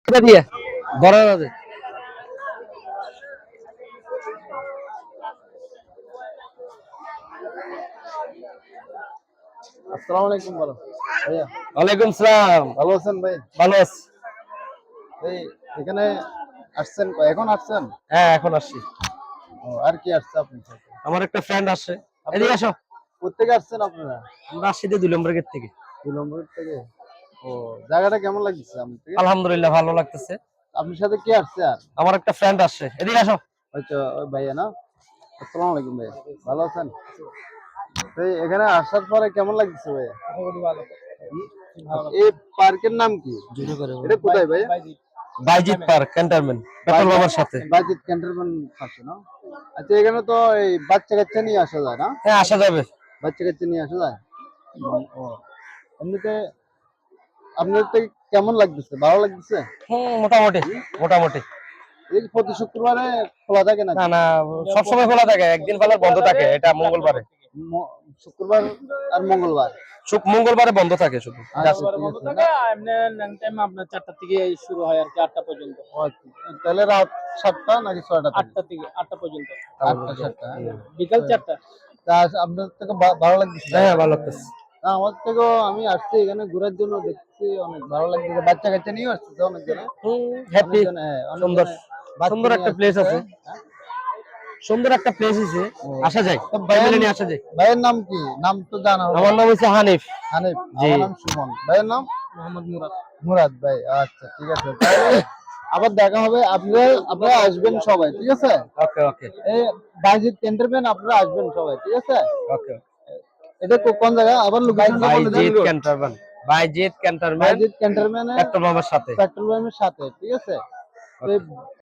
এটা দিয়ে বড় আছে। আসসালামু আলাইকুম বলো ভাইয়া। ওয়ালাইকুম সালাম। ভালো আছেন ভাই? ভালো আছি। এই এখানে আসছেন, এখন আসছেন? হ্যাঁ, এখন আসছি। ও, আর কি আসছে আপনার সাথে? আমার একটা ফ্রেন্ড আসছে। আপনারা এদিকে আসো। কোত্থেকে আসছেন আপনারা? আমরা আসছি 2 নম্বর গেট থেকে। 2 নম্বর থেকে। ও, জায়গাটা কেমন লাগছে আপনাকে? আলহামদুলিল্লাহ ভালো লাগতেছে। আপনার সাথে কে আসছে আর? আমার একটা ফ্রেন্ড আসছে। এদিকে আসো। হয়তো ওই ভাইয়া না? আসসালামু আলাইকুম ভাইয়া। ভালো আছেন? তো এখানে আসার পরে কেমন লাগছে ভাইয়া? এই পার্কের নাম কি? এটা কোথায় ভাইয়া? বাইজিৎ পার্ক ক্যান্টনমেন্ট পেট্রোল পাম্পের সাথে। বাজিত ক্যান্টনমেন্ট আছে না? আচ্ছা, এখানে তো এই বাচ্চা কাচ্চা নিয়ে আসা যায় না? হ্যাঁ, আসা যাবে। বাচ্চা কাচ্চা নিয়ে আসা যায়? ও, এমনিতে আপনার থেকে কেমন লাগতেছে? ভালো লাগতেছে? মোটামুটি মোটামুটি। এই প্রতি শুক্রবারে খোলা থাকে না নাকি? না, সবসময় খোলা থাকে, একদিন ফেলার বন্ধ থাকে, এটা মঙ্গলবারে। শুক্রবার আর মঙ্গলবার? মঙ্গলবারে বন্ধ থাকে শুধু। আচ্ছা, ঠিক আছে না? আপনার 4টা থেকে শুরু হয় আর কি 8টা পর্যন্ত। ও আচ্ছা। তাহলে রাত 7টা নাকি 6টা থেকে? 8টা থেকে 8টা পর্যন্ত। 8টা 7টা। বিকাল 4টা। তা আপনার থেকে ভালো লাগতেছে? হ্যাঁ, ভালো লাগতেছে। না, আমার থেকেও আমি আসছি এখানে ঘোরার জন্য, দেখছি অনেক ভালো লাগতেছে। বাচ্চা কাচ্চা নিয়ে আসছে অনেক জনে। হ্যাপি। অনেকজনে, হ্যাঁ, সুন্দর অনেকজনে বাচ্চা সুন্দর নিয়ে একটা প্লেস আসতেছে। আছে। সুন্দর একটা প্লেস আছে, আসা যায়। তো ফ্যামিলি নিয়ে আসা যায়। ভাইয়ের নাম কি? নাম তো জানা হবে। আমার নাম হচ্ছে হানিফ। হানিফ। জি। আমার নাম সুমন। ভাইয়ের নাম মোহাম্মদ মুরাদ। মুরাদ ভাই। আচ্ছা, ঠিক আছে। তাহলে আবার দেখা হবে। আপনারা আসবেন সবাই, ঠিক আছে? ওকে ওকে এই বাইজিৎ ক্যান্টনমেন্ট আপনারা আসবেন সবাই, ঠিক আছে? ওকে। এটা কোন জায়গা? আবার লোকেশনটা বলে দেন। বাইজিৎ ক্যান্টনমেন্ট। বাইজিৎ ক্যান্টনমেন্ট বাইজিৎ ক্যান্টনমেন্ট পেট্রোল পাম্পের সাথে। পেট্রোল পাম্পের সাথে, ঠিক আছে? তো